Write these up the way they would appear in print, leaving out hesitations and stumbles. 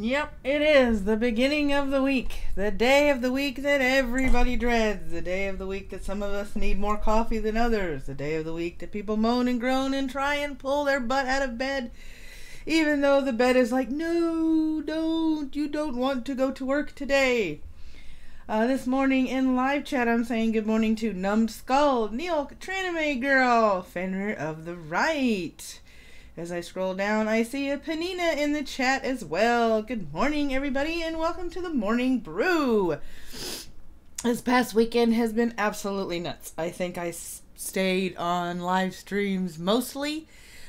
Yep, it is the beginning of the week. The day of the week that everybody dreads. The day of the week that some of us need more coffee than others. The day of the week that people moan and groan and try and pull their butt out of bed. Even though the bed is like, no, don't. You don't want to go to work today. This morning in live chat, I'm saying good morning to Numbskull, Neil, Katranime Girl, Fenrir of the Right. As I scroll down, I see a Panina in the chat as well. Good morning, everybody, and welcome to the Morning Brew. This past weekend has been absolutely nuts. I think I stayed on live streams mostly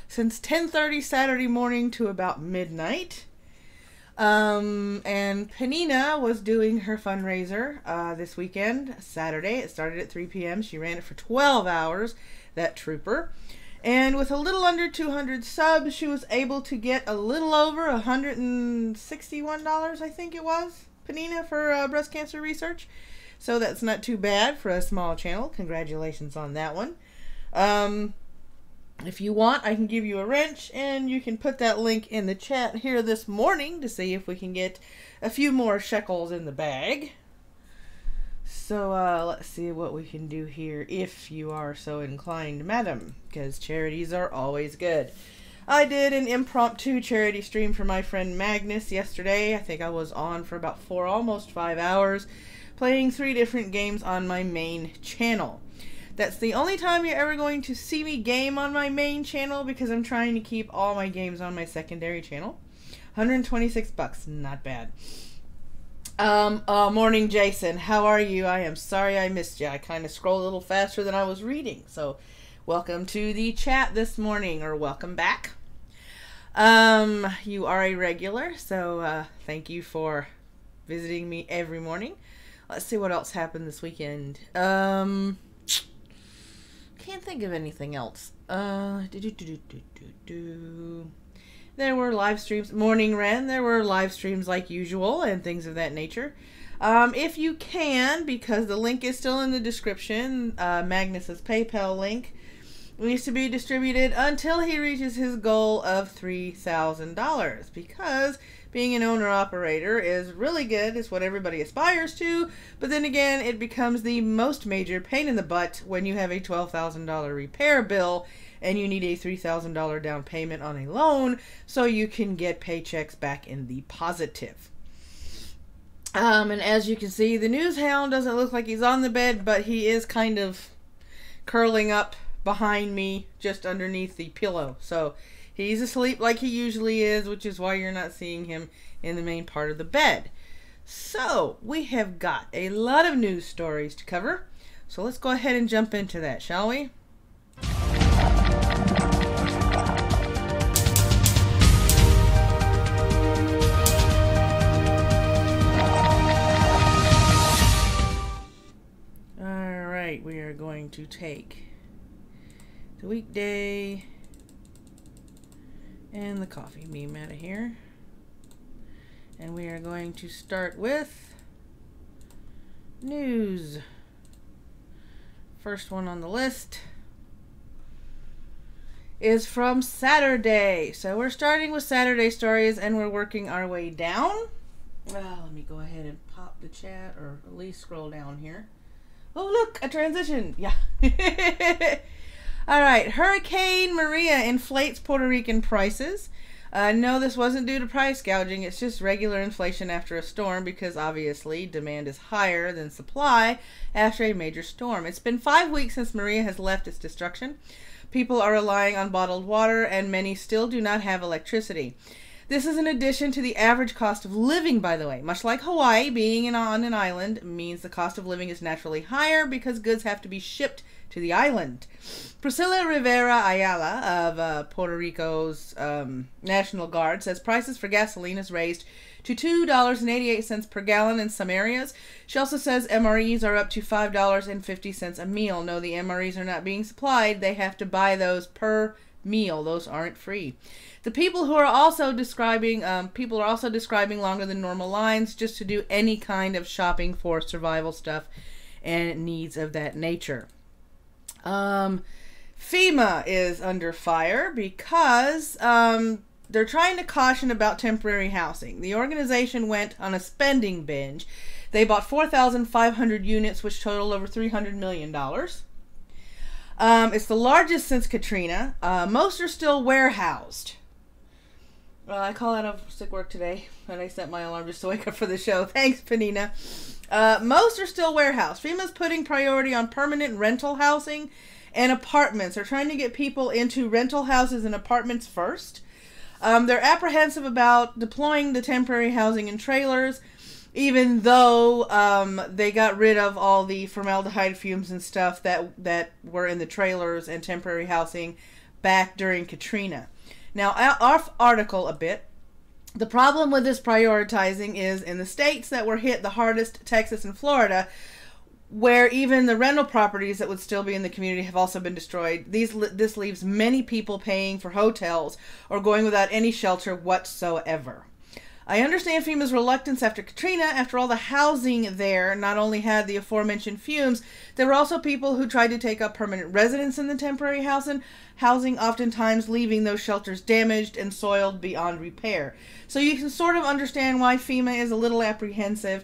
since 10:30 Saturday morning to about midnight. And Panina was doing her fundraiser this weekend, Saturday. It started at 3 p.m. She ran it for 12 hours, that trooper. And with a little under 200 subs, she was able to get a little over $161, I think it was, Panina, for breast cancer research. So that's not too bad for a small channel. Congratulations on that one. If you want, I can give you a wrench, and you can put that link in the chat here this morning to see if we can get a few more shekels in the bag. So, let's see what we can do here, if you are so inclined, madam, because charities are always good. I did an impromptu charity stream for my friend Magnus yesterday. I think I was on for about almost 5 hours, playing 3 different games on my main channel. That's the only time you're ever going to see me game on my main channel, because I'm trying to keep all my games on my secondary channel. $126, not bad. Morning, Jason. How are you? I am sorry I missed you. I kind of scrolled a little faster than I was reading. So, welcome to the chat this morning, or welcome back. You are a regular, so thank you for visiting me every morning. Let's see what else happened this weekend. Can't think of anything else. There were live streams. Morning, Wren. There were live streams like usual and things of that nature. If you can, because the link is still in the description, Magnus's PayPal link needs to be distributed until he reaches his goal of $3,000. Because being an owner-operator is really good. It's what everybody aspires to. But then again, it becomes the most major pain in the butt when you have a $12,000 repair bill and you need a $3,000 down payment on a loan so you can get paychecks back in the positive. And as you can see, the news hound doesn't look like he's on the bed, but he is kind of curling up behind me just underneath the pillow. So he's asleep like he usually is, which is why you're not seeing him in the main part of the bed. So we have got a lot of news stories to cover. So let's go ahead and jump into that, shall we? We are going to take the weekday and the coffee meme out of here, and we are going to start with news. First one on the list is from Saturday, so we're starting with Saturday stories and we're working our way down. Well, let me go ahead and pop the chat, or at least scroll down here. Oh, look, a transition. Yeah. All right. Hurricane Maria inflates Puerto Rican prices. No, this wasn't due to price gouging. It's just regular inflation after a storm, because obviously demand is higher than supply after a major storm. It's been 5 weeks since Maria has left its destruction. People are relying on bottled water, and many still do not have electricity. This is in addition to the average cost of living, by the way. Much like Hawaii, being on an island means the cost of living is naturally higher because goods have to be shipped to the island. Priscilla Rivera Ayala of Puerto Rico's National Guard says prices for gasoline has raised to $2.88 per gallon in some areas. She also says MREs are up to $5.50 a meal. No, the MREs are not being supplied. They have to buy those per meal. Those aren't free. The people are also describing longer than normal lines just to do any kind of shopping for survival stuff and needs of that nature. FEMA is under fire because they're trying to caution about temporary housing. The organization went on a spending binge. They bought 4,500 units, which total over $300 million. It's the largest since Katrina. Most are still warehoused. I call out of sick work today, and I set my alarm just to wake up for the show. Thanks, Panina. Most are still warehoused. FEMA's putting priority on permanent rental housing and apartments. They're trying to get people into rental houses and apartments first. They're apprehensive about deploying the temporary housing in trailers, even though they got rid of all the formaldehyde fumes and stuff that were in the trailers and temporary housing back during Katrina. Now, off article a bit. The problem with this prioritizing is in the states that were hit the hardest, Texas and Florida, where even the rental properties that would still be in the community have also been destroyed. This leaves many people paying for hotels or going without any shelter whatsoever. I understand FEMA's reluctance after Katrina. After all, the housing there not only had the aforementioned fumes, there were also people who tried to take up permanent residence in the temporary housing, oftentimes leaving those shelters damaged and soiled beyond repair. So you can sort of understand why FEMA is a little apprehensive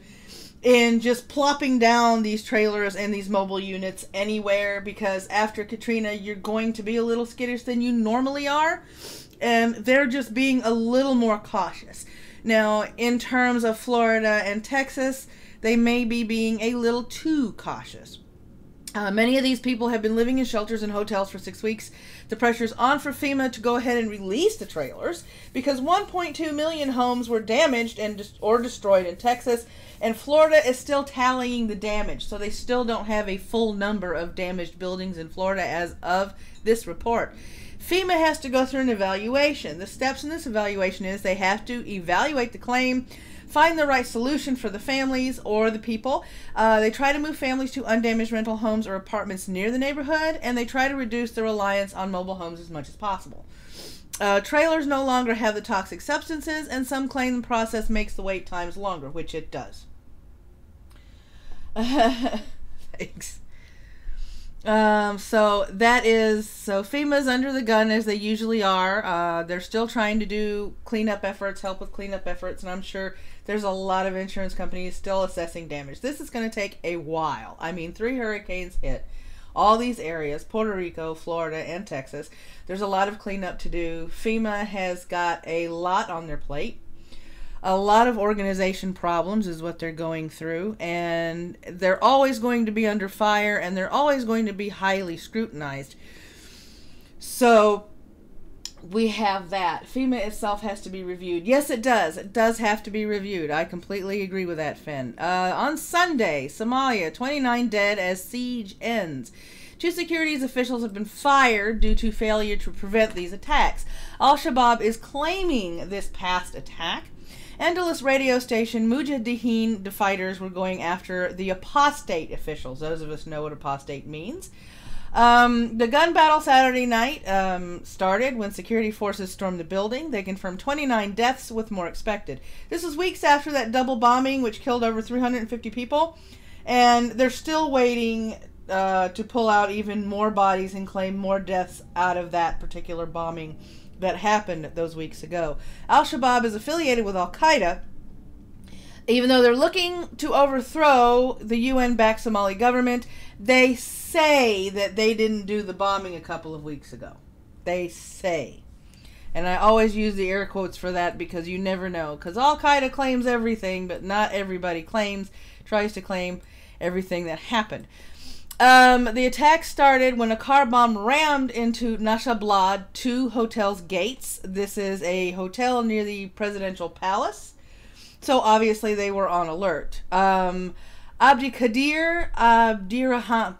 in just plopping down these trailers and these mobile units anywhere, because after Katrina, you're going to be a little skittish than you normally are, and they're just being a little more cautious. Now, in terms of Florida and Texas, they may be being a little too cautious. Many of these people have been living in shelters and hotels for 6 weeks. The pressure's on for FEMA to go ahead and release the trailers because 1.2 million homes were damaged or destroyed in Texas, and Florida is still tallying the damage, so they still don't have a full number of damaged buildings in Florida as of this report. FEMA has to go through an evaluation. The steps in this evaluation is they have to evaluate the claim, find the right solution for the families or the people. They try to move families to undamaged rental homes or apartments near the neighborhood, and they try to reduce the reliance on mobile homes as much as possible. Trailers no longer have the toxic substances, and some claim the process makes the wait times longer, which it does. Thanks. So FEMA's under the gun as they usually are. They're still trying to do cleanup efforts, help with cleanup efforts, and I'm sure there's a lot of insurance companies still assessing damage. This is going to take a while. I mean, 3 hurricanes hit all these areas, Puerto Rico, Florida, and Texas. There's a lot of cleanup to do. FEMA has got a lot on their plate. A lot of organization problems is what they're going through, and they're always going to be under fire, and they're always going to be highly scrutinized. So we have that. FEMA itself has to be reviewed. Yes, it does. It does have to be reviewed. I completely agree with that, Finn. On Sunday, Somalia, 29 dead as siege ends. 2 security officials have been fired due to failure to prevent these attacks. Al-Shabaab is claiming this past attack. Andalus radio station Mujahideen fighters were going after the apostate officials. Those of us know what apostate means. The gun battle Saturday night started when security forces stormed the building. They confirmed 29 deaths with more expected. This was weeks after that double bombing which killed over 350 people. And they're still waiting to pull out even more bodies and claim more deaths out of that particular bombing that happened those weeks ago. Al-Shabaab is affiliated with Al-Qaeda, even though they're looking to overthrow the UN-backed Somali government. They say that they didn't do the bombing a couple of weeks ago. They say. And I always use the air quotes for that because you never know. Because Al-Qaeda claims everything, but not everybody tries to claim everything that happened. The attack started when a car bomb rammed into Nashablad 2 hotel's gates. This is a hotel near the presidential palace. So obviously they were on alert. Abdikadir Abdirahman,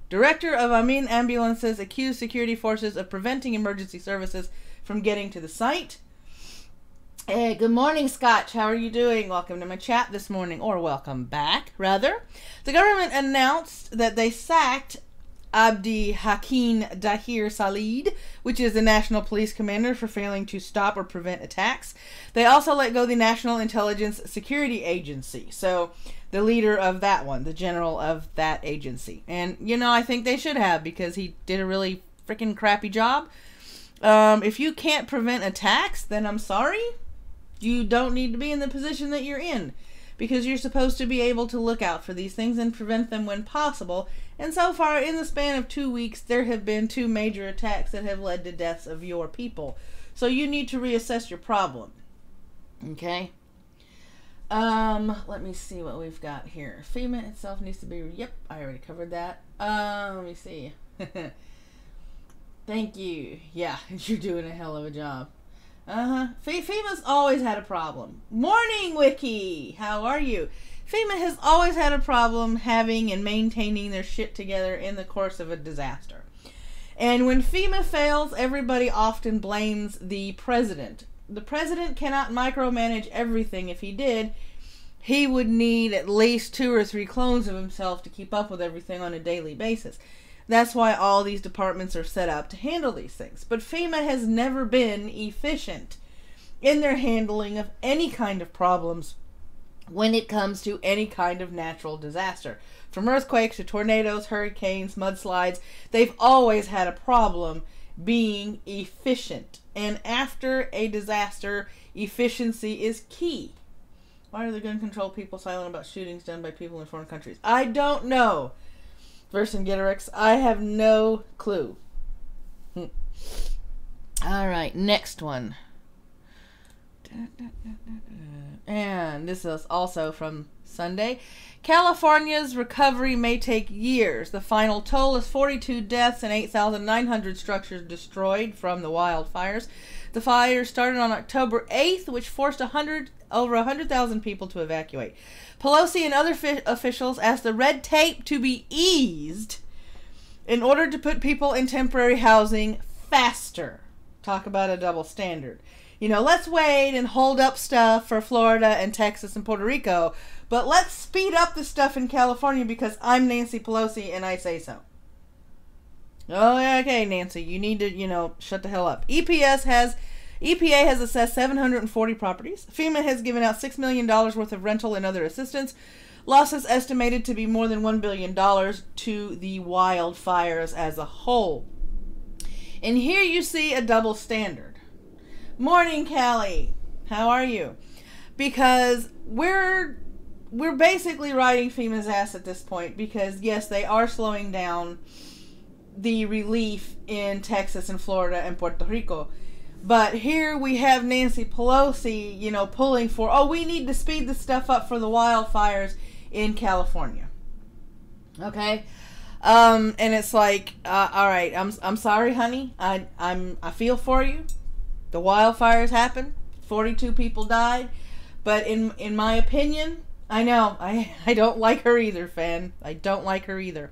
director of Amin Ambulances, accused security forces of preventing emergency services from getting to the site. Hey, good morning, Scotch. How are you doing? Welcome to my chat this morning, or welcome back, rather. The government announced that they sacked Abdi Hakim Dahir Salid, which is the national police commander, for failing to stop or prevent attacks. They also let go the National Intelligence Security Agency, so the leader of that one, the general of that agency. And, you know, I think they should have, because he did a really freaking crappy job. If you can't prevent attacks, then I'm sorry. You don't need to be in the position that you're in, because you're supposed to be able to look out for these things and prevent them when possible. And so far, in the span of 2 weeks, there have been 2 major attacks that have led to deaths of your people. So you need to reassess your problem. Okay? Let me see what we've got here. FEMA itself needs to be... Yep, I already covered that. Let me see. Thank you. Yeah, you're doing a hell of a job. FEMA's always had a problem. Morning, Wiki! How are you? FEMA has always had a problem having and maintaining their shit together in the course of a disaster. And when FEMA fails, everybody often blames the president. The president cannot micromanage everything. If he did, he would need at least 2 or 3 clones of himself to keep up with everything on a daily basis. That's why all these departments are set up to handle these things. But FEMA has never been efficient in their handling of any kind of problems when it comes to any kind of natural disaster. From earthquakes to tornadoes, hurricanes, mudslides, they've always had a problem being efficient. And after a disaster, efficiency is key. Why are the gun control people silent about shootings done by people in foreign countries? I don't know. Vercingetorix, I have no clue. Alright, next one. And this is also from Sunday. California's recovery may take years. The final toll is 42 deaths and 8,900 structures destroyed from the wildfires. The fires started on October 8th, which forced over 100,000 people to evacuate. Pelosi and other officials asked the red tape to be eased in order to put people in temporary housing faster. Talk about a double standard. You know, let's wait and hold up stuff for Florida and Texas and Puerto Rico, but let's speed up the stuff in California because I'm Nancy Pelosi and I say so. Oh, yeah, okay, Nancy, you need to, shut the hell up. EPA has assessed 740 properties. FEMA has given out $6 million worth of rental and other assistance. Losses estimated to be more than $1 billion to the wildfires as a whole. And here you see a double standard. Morning, Callie. How are you? Because we're basically riding FEMA's ass at this point because, yes, they are slowing down the relief in Texas and Florida and Puerto Rico. But here we have Nancy Pelosi, pulling for, we need to speed the stuff up for the wildfires in California. Okay? And it's like, all right, I'm sorry, honey. I feel for you. The wildfires happened. 42 people died. But in my opinion, I know, I don't like her either, fan. I don't like her either.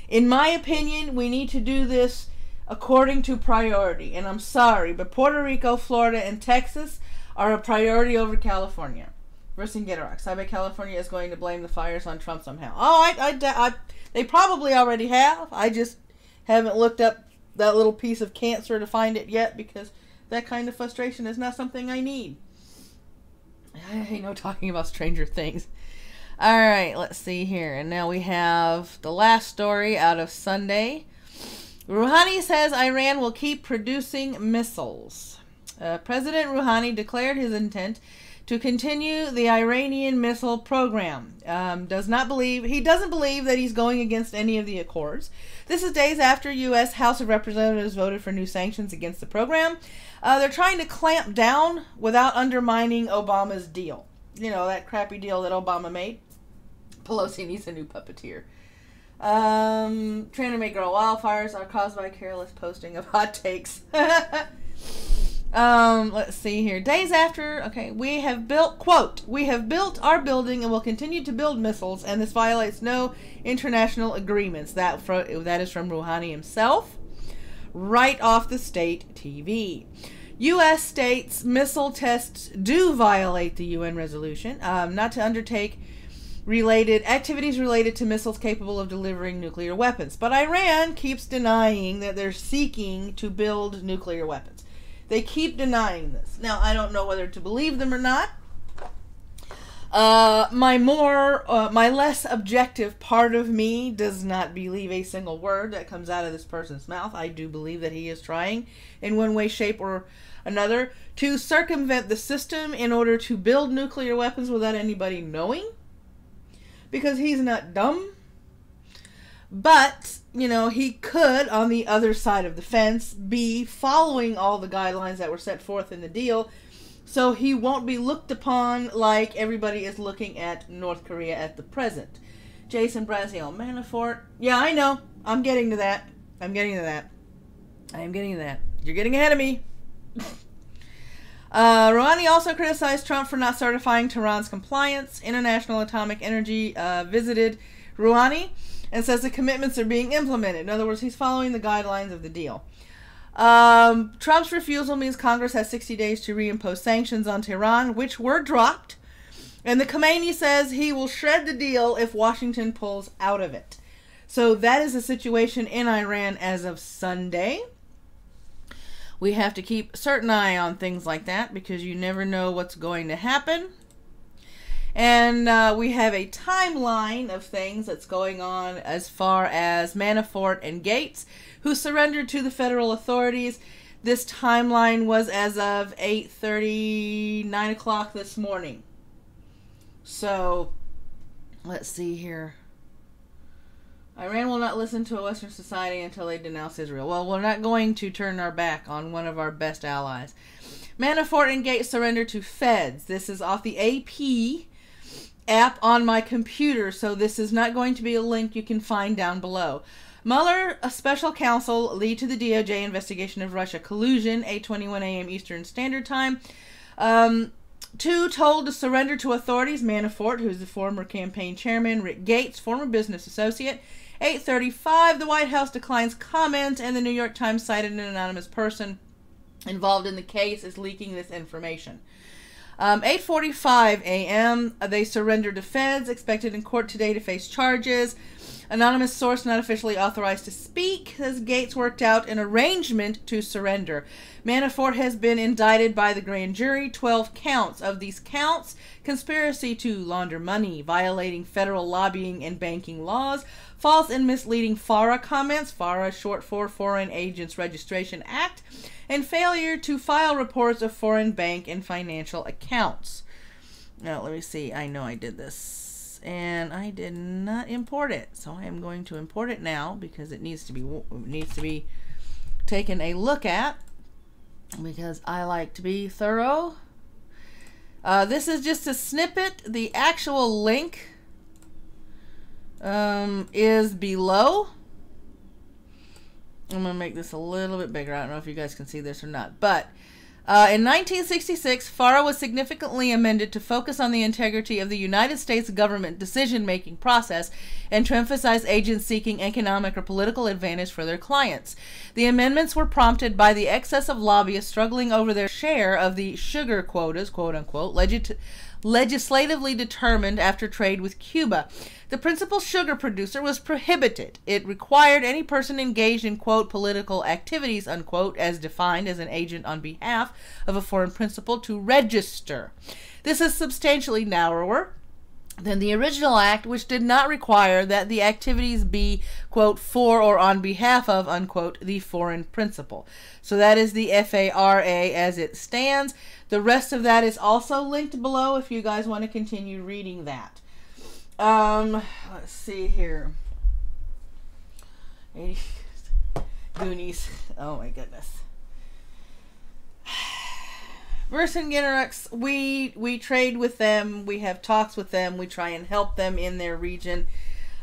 In my opinion, we need to do this according to priority. And I'm sorry, but Puerto Rico, Florida, and Texas are a priority over California. Vercingetorix, I bet California is going to blame the fires on Trump somehow. Oh, they probably already have. I just haven't looked up that little piece of cancer to find it yet because that kind of frustration is not something I need. Talking about Stranger Things. Alright, let's see here. And now we have the last story out of Sunday. Rouhani says Iran will keep producing missiles. President Rouhani declared his intent to continue the Iranian missile program. He doesn't believe that he's going against any of the accords. This is days after U.S. House of Representatives voted for new sanctions against the program. They're trying to clamp down without undermining Obama's deal. That crappy deal that Obama made. Pelosi needs a new puppeteer. Trying to make girl wildfires are caused by careless posting of hot takes. Let's see here. Days after, we have built, quote, we have built our building and will continue to build missiles, and this violates no international agreements. That is from Rouhani himself, right off the state TV. U.S. states missile tests do violate the UN resolution, not to undertake activities related to missiles capable of delivering nuclear weapons. But Iran keeps denying that they're seeking to build nuclear weapons. They keep denying this. Now, I don't know whether to believe them or not. My less objective part of me does not believe a single word that comes out of this person's mouth. I do believe that he is trying, in one way, shape, or another, to circumvent the system in order to build nuclear weapons without anybody knowing. Because he's not dumb. But, you know, he could, on the other side of the fence, be following all the guidelines that were set forth in the deal, so he won't be looked upon like everybody is looking at North Korea at the present. Jason Brazeal, Manafort. Yeah, I know. I'm getting to that. You're getting ahead of me. Rouhani also criticized Trump for not certifying Tehran's compliance. International Atomic Energy visited Rouhani and says the commitments are being implemented. In other words, he's following the guidelines of the deal. Trump's refusal means Congress has 60 days to reimpose sanctions on Tehran, which were dropped. And the Khomeini says he will shred the deal if Washington pulls out of it. So that is the situation in Iran as of Sunday. We have to keep a certain eye on things like that because you never know what's going to happen. And we have a timeline of things that's going on as far as Manafort and Gates, who surrendered to the federal authorities. This timeline was as of 8:30, 9 o'clock this morning. So, let's see here. Iran will not listen to a Western society until they denounce Israel. Well, we're not going to turn our back on one of our best allies. Manafort and Gates surrender to feds. This is off the AP app on my computer, so this is not going to be a link you can find down below. Mueller, a special counsel, lead to the DOJ investigation of Russia collusion, 8:21 a.m. Eastern Standard Time. Two told to surrender to authorities, Manafort, who's the former campaign chairman, Rick Gates, former business associate. 8:35, the White House declines comment, and the New York Times cited an anonymous person involved in the case as leaking this information. 8:45 a.m., they surrendered to feds, expected in court today to face charges. Anonymous source not officially authorized to speak says Gates worked out an arrangement to surrender. Manafort has been indicted by the grand jury, 12 counts. Of these counts, conspiracy to launder money, violating federal lobbying and banking laws, false and misleading FARA comments, FARA short for Foreign Agents Registration Act, and failure to file reports of foreign bank and financial accounts. Now, let me see. I know I did this. And I did not import it, so I am going to import it now because it needs to be taken a look at because I like to be thorough. This is just a snippet. The actual link is below. I'm going to make this a little bit bigger. I don't know if you guys can see this or not, but in 1966, FARA was significantly amended to focus on the integrity of the United States government decision-making process and to emphasize agents seeking economic or political advantage for their clients. The amendments were prompted by the excess of lobbyists struggling over their share of the sugar quotas, quote-unquote, legislatively determined after trade with Cuba. The principal sugar producer was prohibited. It required any person engaged in, quote, political activities, unquote, as defined as an agent on behalf of a foreign principal to register. This is substantially narrower than the original act, which did not require that the activities be, quote, for or on behalf of, unquote, the foreign principal. So that is the FARA as it stands. The rest of that is also linked below if you guys want to continue reading that. Let's see here. Goonies. Oh my goodness. Vercingetorix, we trade with them, we have talks with them, we try and help them in their region.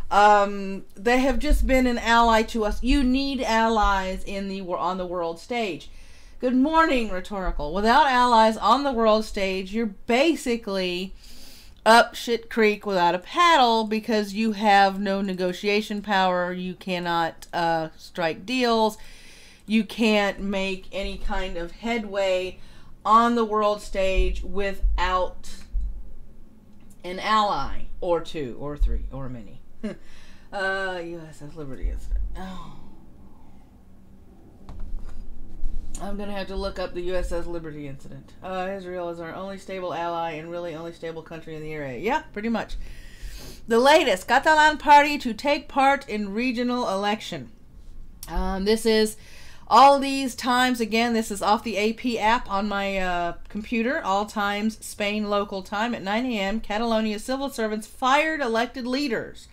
They have just been an ally to us. You need allies on the world stage. Good morning, Rhetorical. Without allies on the world stage, you're basically up shit creek without a paddle because you have no negotiation power. You cannot strike deals. You can't make any kind of headway on the world stage without an ally or two or three or many. USS Liberty is. Oh. I'm going to have to look up the USS Liberty incident. Israel is our only stable ally and really only stable country in the area. Yeah, pretty much. The latest, Catalan party to take part in regional election. This is all these times, again, this is off the AP app on my computer. All times, Spain local time at 9 a.m. Catalonia civil servants fired elected leaders.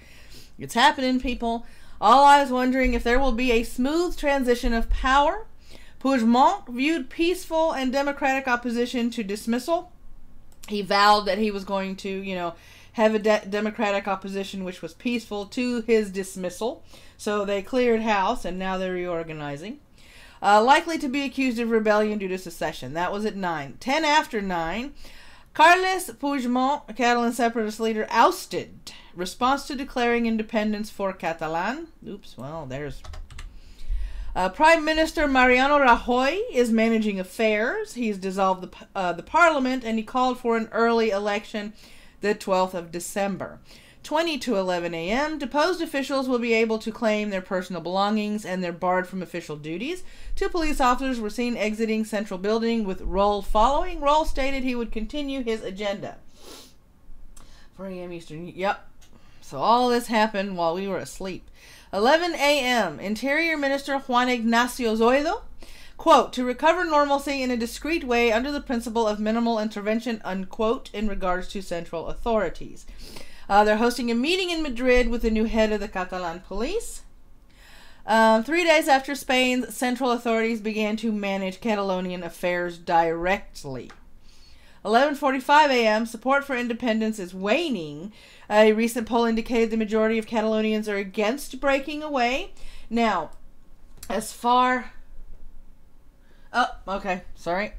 It's happening, people. All I was wondering if there will be a smooth transition of power. Puigdemont viewed peaceful and democratic opposition to dismissal. He vowed that he was going to, have a democratic opposition which was peaceful to his dismissal. So they cleared house and now they're reorganizing. Likely to be accused of rebellion due to secession. That was at 9. 10 after 9. Carles Puigdemont, a Catalan separatist leader, ousted. Response to declaring independence for Catalan. Oops, well, there's... Prime Minister Mariano Rajoy is managing affairs. He's dissolved the parliament and he called for an early election the 12th of December. 20 to 11 a.m. Deposed officials will be able to claim their personal belongings and they're barred from official duties. 2 police officers were seen exiting Central Building with Roll following. Roll stated he would continue his agenda. 4 a.m. Eastern. Yep. So all this happened while we were asleep. 11 a.m. Interior Minister Juan Ignacio Zoido, quote, to recover normalcy in a discreet way under the principle of minimal intervention, unquote, in regards to central authorities. They're hosting a meeting in Madrid with the new head of the Catalan police. 3 days after Spain's central authorities began to manage Catalonian affairs directly. 11:45 a.m. Support for independence is waning. A recent poll indicated the majority of Catalonians are against breaking away. Now, as far... Oh, okay. Sorry.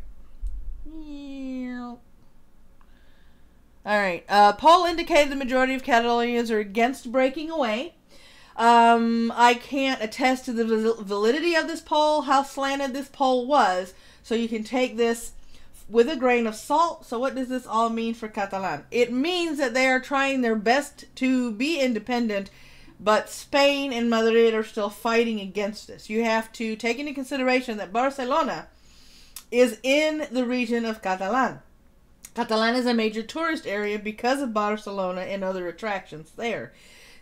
Alright. Poll indicated the majority of Catalonians are against breaking away. I can't attest to the validity of this poll, how slanted this poll was, so you can take this with a grain of salt. So what does this all mean for Catalan? It means that they are trying their best to be independent, but Spain and Madrid are still fighting against this. You have to take into consideration that Barcelona is in the region of Catalan. Catalan is a major tourist area because of Barcelona and other attractions there.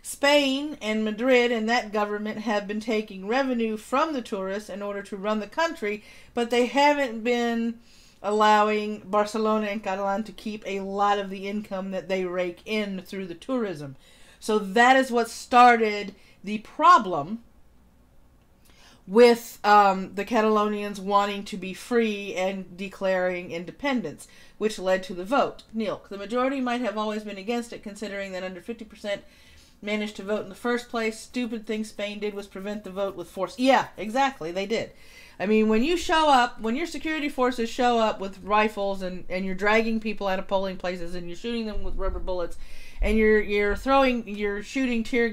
Spain and Madrid and that government have been taking revenue from the tourists in order to run the country, but they haven't been allowing Barcelona and Catalan to keep a lot of the income that they rake in through the tourism. So that is what started the problem with the Catalonians wanting to be free and declaring independence, which led to the vote. Neil, the majority might have always been against it, considering that under 50% managed to vote in the first place. Stupid thing Spain did was prevent the vote with force. Yeah, exactly, they did. I mean, when you show up, when your security forces show up with rifles and you're dragging people out of polling places and you're shooting them with rubber bullets and you're shooting tear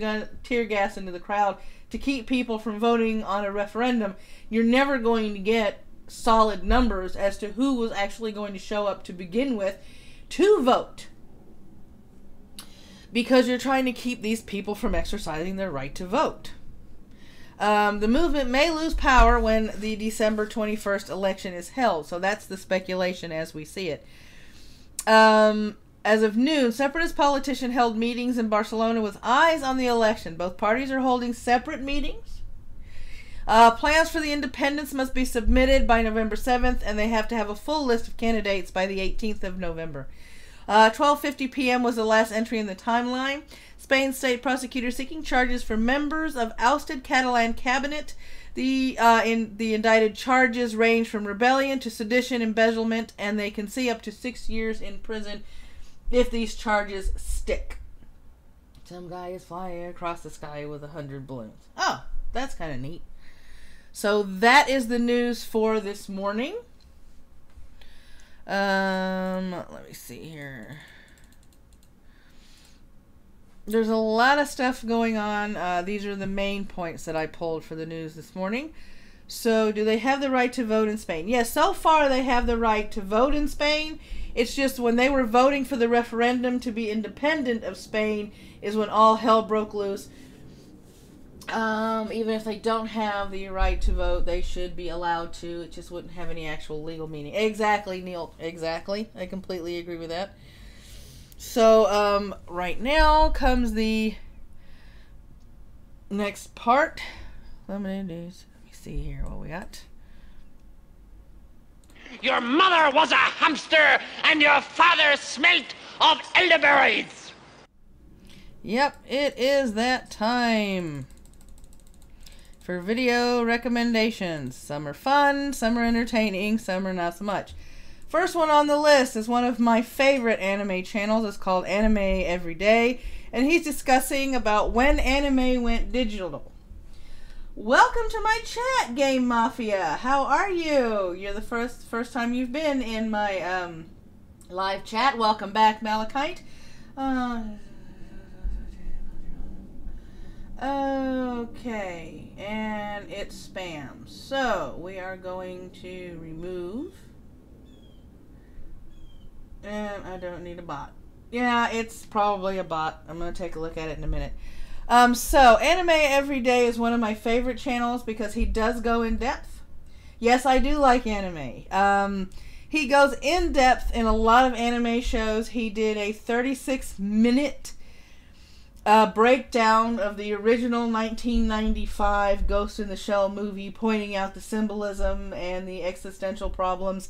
gas into the crowd to keep people from voting on a referendum, you're never going to get solid numbers as to who was actually going to show up to begin with to vote. Because you're trying to keep these people from exercising their right to vote. The movement may lose power when the December 21st election is held. So that's the speculation as we see it. As of noon, separatist politicians held meetings in Barcelona with eyes on the election. Both parties are holding separate meetings. Plans for the independence must be submitted by November 7th, and they have to have a full list of candidates by the 18th of November. 12:50 p.m. was the last entry in the timeline. Spain's state prosecutor seeking charges for members of ousted Catalan cabinet. The indicted charges range from rebellion to sedition, embezzlement, and they can see up to 6 years in prison if these charges stick. Some guy is flying across the sky with 100 balloons. Oh, that's kind of neat. So that is the news for this morning. Let me see here. There's a lot of stuff going on. These are the main points that I pulled for the news this morning. So, do they have the right to vote in Spain? Yes, so far they have the right to vote in Spain. It's just when they were voting for the referendum to be independent of Spain is when all hell broke loose. Even if they don't have the right to vote, they should be allowed to. It just wouldn't have any actual legal meaning. Exactly, Neil. Exactly. I completely agree with that. So, right now comes the next part. Let me see here what we got. Your mother was a hamster, and your father smelt of elderberries. Yep, it is that time for video recommendations. Some are fun, some are entertaining, some are not so much. First one on the list is one of my favorite anime channels. It's called Anime Every Day, and he's discussing about when anime went digital. Welcome to my chat, Game Mafia. How are you? You're the first time you've been in my live chat. Welcome back, Malachite. Okay, and it's spam. So we are going to remove. And I don't need a bot. Yeah, it's probably a bot. I'm going to take a look at it in a minute. So, Anime Every Day is one of my favorite channels because he does go in depth. Yes, I do like anime. He goes in depth in a lot of anime shows. He did a 36-minute breakdown of the original 1995 Ghost in the Shell movie, pointing out the symbolism and the existential problems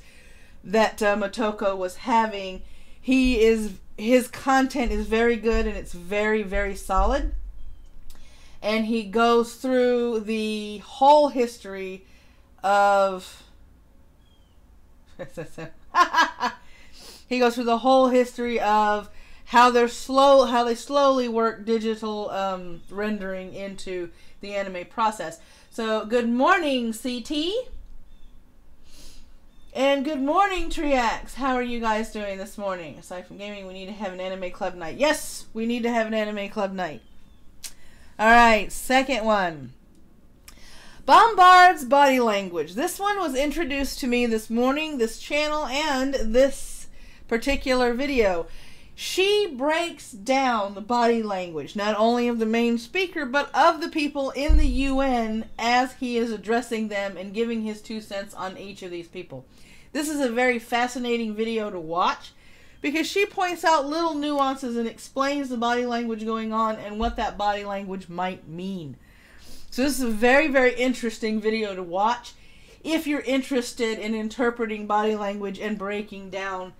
that Motoko was having. His content is very good, and it's very, very solid. And he goes through the whole history of he goes through the whole history of how they slowly work digital rendering into the anime process. So, good morning, CT. And good morning, Triax. How are you guys doing this morning? Aside from gaming, we need to have an anime club night. Yes, we need to have an anime club night. Alright, second one. Bombard's body language. This one was introduced to me this morning, this channel, and this particular video. She breaks down the body language, not only of the main speaker, but of the people in the UN as he is addressing them and giving his 2 cents on each of these people. This is a very fascinating video to watch because she points out little nuances and explains the body language going on and what that body language might mean. So this is a very, very interesting video to watch if you're interested in interpreting body language and breaking down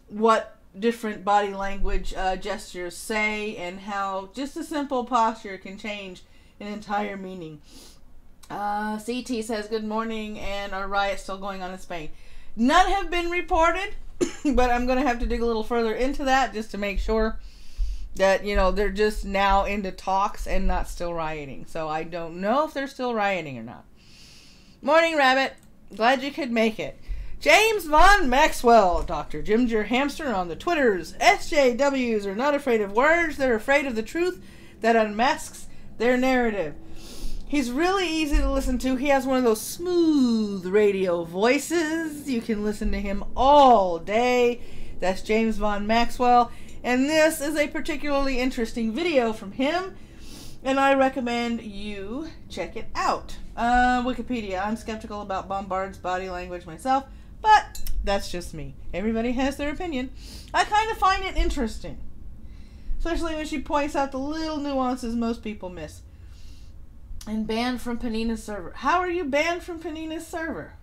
what different body language gestures say and how just a simple posture can change an entire meaning. CT says good morning and are riots still going on in Spain? None have been reported, but I'm going to have to dig a little further into that just to make sure that, you know, they're just now into talks and not still rioting. So I don't know if they're still rioting or not. Morning, Rabbit. Glad you could make it. James Von Maxwell, Dr. Ginger Hamster on the Twitters. SJWs are not afraid of words. They're afraid of the truth that unmasks their narrative. He's really easy to listen to. He has one of those smooth radio voices. You can listen to him all day. That's James Von Maxwell. And this is a particularly interesting video from him. And I recommend you check it out. Wikipedia. I'm skeptical about Bombard's body language myself, but that's just me. Everybody has their opinion. I kind of find it interesting, especially when she points out the little nuances most people miss. And banned from Panina's server. How are you banned from Panina's server?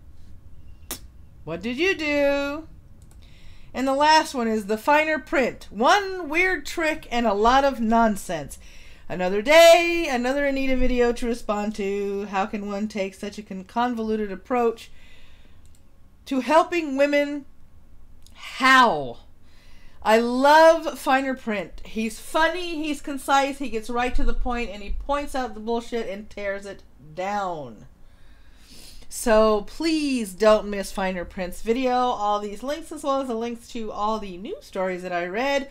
What did you do? And the last one is the finer print. One weird trick and a lot of nonsense. Another day, another Anita video to respond to. How can one take such a convoluted approach to helping women? How? I love finer print. He's funny, he's concise, he gets right to the point, and he points out the bullshit and tears it down. So please don't miss Finer Print's video. All these links, as well as the links to all the news stories that I read,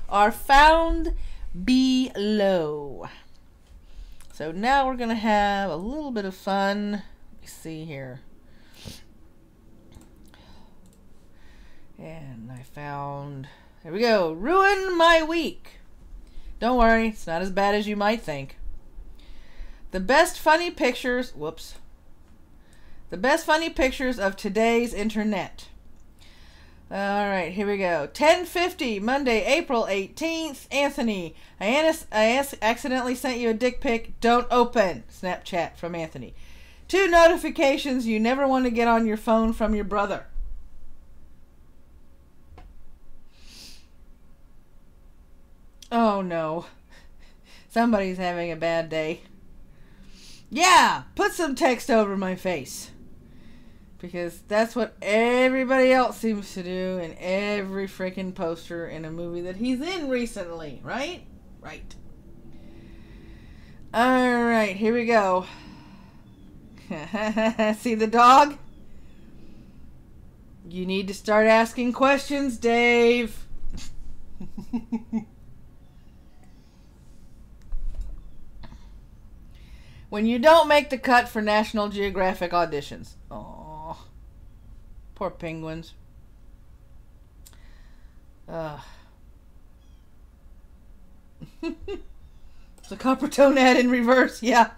are found below. So now we're going to have a little bit of fun. Let me see here. And I found... There we go. Ruin my week. Don't worry, it's not as bad as you might think. The best funny pictures... Whoops. The best funny pictures of today's internet. Alright, here we go. 10:50, Monday, April 18th. Anthony, I accidentally sent you a dick pic. Don't open. Snapchat from Anthony. 2 notifications you never want to get on your phone from your brother. Oh no. Somebody's having a bad day. Yeah! Put some text over my face. Because that's what everybody else seems to do in every freaking poster in a movie that he's in recently. Right? Right. Alright, here we go. See the dog? You need to start asking questions, Dave. When you don't make the cut for National Geographic auditions. Aww. Poor penguins. It's a Coppertone ad in reverse, yeah.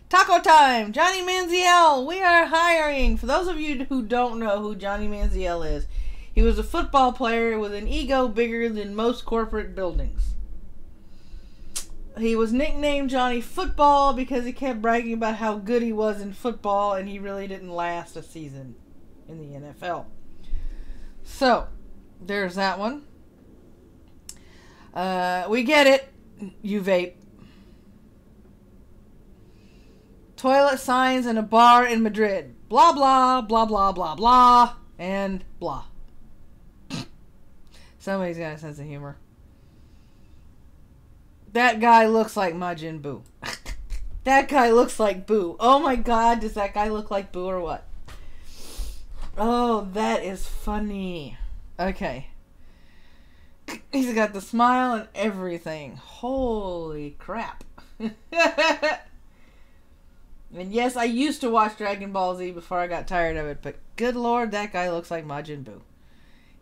Taco time! Johnny Manziel! We are hiring! For those of you who don't know who Johnny Manziel is, he was a football player with an ego bigger than most corporate buildings. He was nicknamed Johnny Football because he kept bragging about how good he was in football, and he really didn't last a season in the NFL. So, there's that one. We get it. You vape. Toilet signs in a bar in Madrid. Blah, blah, blah, blah, blah, blah, and blah. Somebody's got a sense of humor. That guy looks like Majin Buu. That guy looks like Boo. Oh my god, does that guy look like Boo or what? Oh, that is funny. Okay. He's got the smile and everything. Holy crap. And yes, I used to watch Dragon Ball Z before I got tired of it, but good lord, that guy looks like Majin Buu.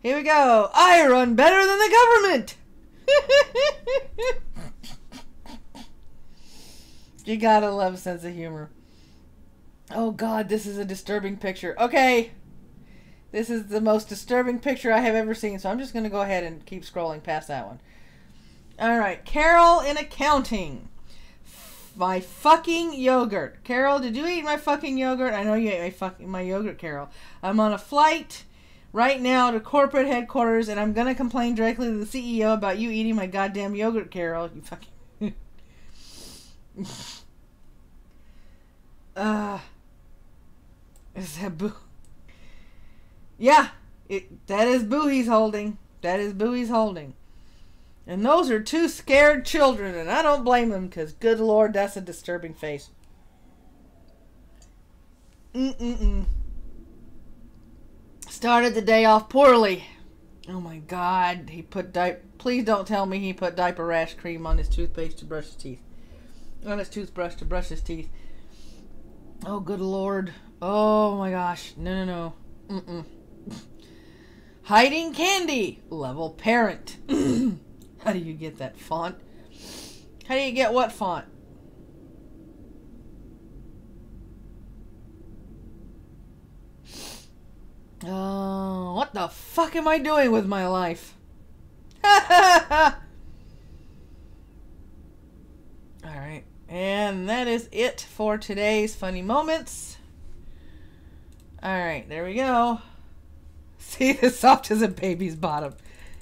Here we go. I run better than the government. You gotta love a sense of humor. Oh god, this is a disturbing picture. Okay. This is the most disturbing picture I have ever seen, so I'm just gonna go ahead and keep scrolling past that one. Alright, Carol in accounting. My fucking yogurt. Carol, did you eat my fucking yogurt? I know you ate my yogurt, Carol. I'm on a flight right now to corporate headquarters, and I'm gonna complain directly to the CEO about you eating my goddamn yogurt, Carol. You fucking... Is that Boo? Yeah, that is Boo he's holding. That is Boo he's holding. And those are 2 scared children, and I don't blame them, because good lord, that's a disturbing face. Started the day off poorly. Oh my god, he put please don't tell me he put diaper rash cream on his toothpaste to brush his teeth. On his toothbrush to brush his teeth. Oh good lord. Oh my gosh. No. Hiding candy. Level parent. How do you get that font? How do you get what font? Oh, what the fuck am I doing with my life? Alright, and that is it for today's funny moments. Alright, there we go. See, as soft as a baby's bottom.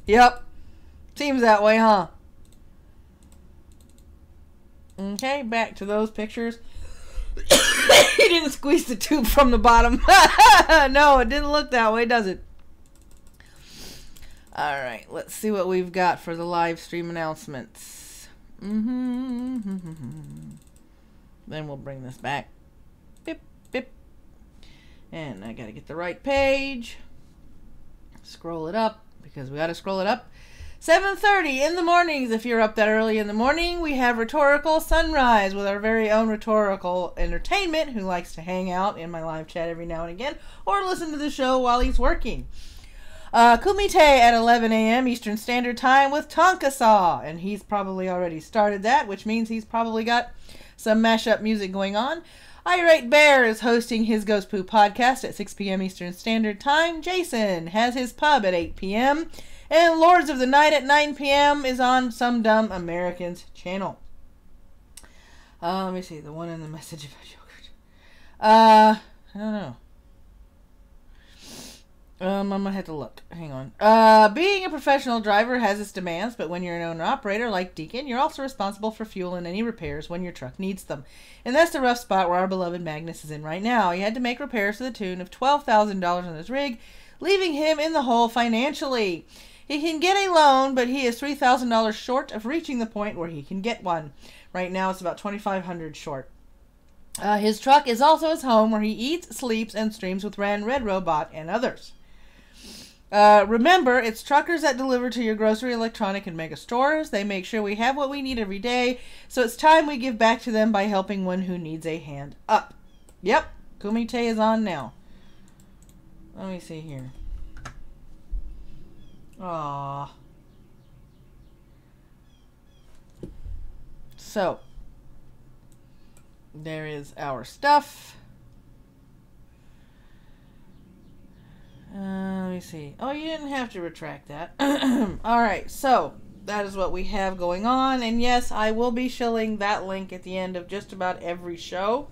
Yep. Seems that way, huh? Okay, back to those pictures. He didn't squeeze the tube from the bottom. No, it didn't look that way, does it? Alright, let's see what we've got for the live stream announcements. Then we'll bring this back. Bip, bip. And I gotta get the right page. Scroll it up, because we gotta scroll it up. 7:30 in the mornings. If you're up that early in the morning, we have Rhetorical Sunrise with our very own Rhetorical Entertainment, who likes to hang out in my live chat every now and again, or listen to the show while he's working. Kumite at 11 a.m. Eastern Standard Time with Tonkasaw, and he's probably already started that, which means he's probably got some mashup music going on. Irate Bear is hosting his Ghost Poo podcast at 6 p.m. Eastern Standard Time. Jason has his pub at 8 p.m. And Lords of the Night at 9 p.m. is on Some Dumb Americans channel. Let me see. The one in the message about yogurt. I don't know. I'm gonna have to look. Hang on. Being a professional driver has its demands, but when you're an owner-operator like Deacon, you're also responsible for fuel and any repairs when your truck needs them. And that's the rough spot where our beloved Magnus is in right now. He had to make repairs to the tune of $12,000 on his rig, leaving him in the hole financially. He can get a loan, but he is $3,000 short of reaching the point where he can get one. Right now, it's about $2,500 short. His truck is also his home, where he eats, sleeps, and streams with Wren, Red Robot, and others. Remember, it's truckers that deliver to your grocery, electronic, and mega stores. They make sure we have what we need every day, so it's time we give back to them by helping one who needs a hand up. Yep, Kumite is on now. Let me see here. Aww. So, there is our stuff. Let me see. Oh, you didn't have to retract that. Alright, so that is what we have going on. And yes, I will be shilling that link at the end of just about every show.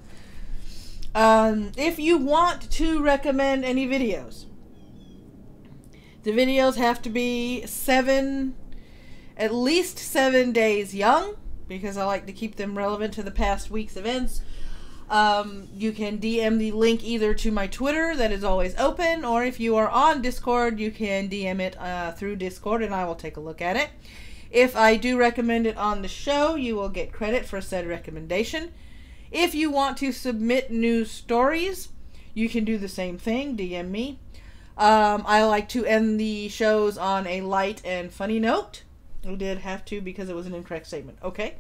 If you want to recommend any videos, the videos have to be at least 7 days young, because I like to keep them relevant to the past week's events. You can DM the link either to my Twitter, that is always open, or if you are on Discord, you can DM it through Discord, and I will take a look at it. If I do recommend it on the show, you will get credit for said recommendation. If you want to submit news stories, you can do the same thing. DM me. I like to end the shows on a light and funny note. I did have to because it was an incorrect statement. Okay.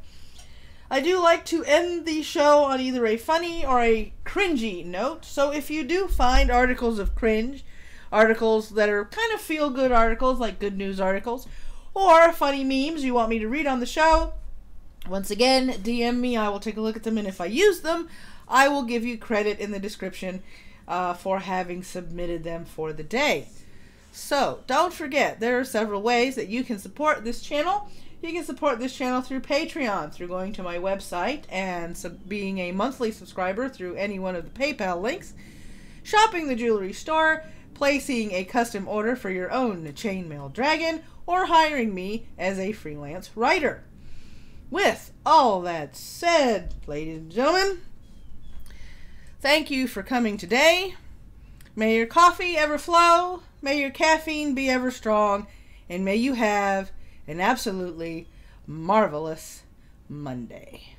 I do like to end the show on either a funny or a cringy note. So if you do find articles of cringe, articles that are kind of feel-good articles, like good news articles, or funny memes you want me to read on the show, once again, DM me. I will take a look at them, and if I use them, I will give you credit in the description for having submitted them for the day. So, don't forget, there are several ways that you can support this channel. You can support this channel through Patreon, through going to my website and being a monthly subscriber through any one of the PayPal links, shopping the jewelry store, placing a custom order for your own chainmail dragon, or hiring me as a freelance writer. With all that said, ladies and gentlemen, thank you for coming today. May your coffee ever flow, may your caffeine be ever strong, and may you have an absolutely marvelous Monday.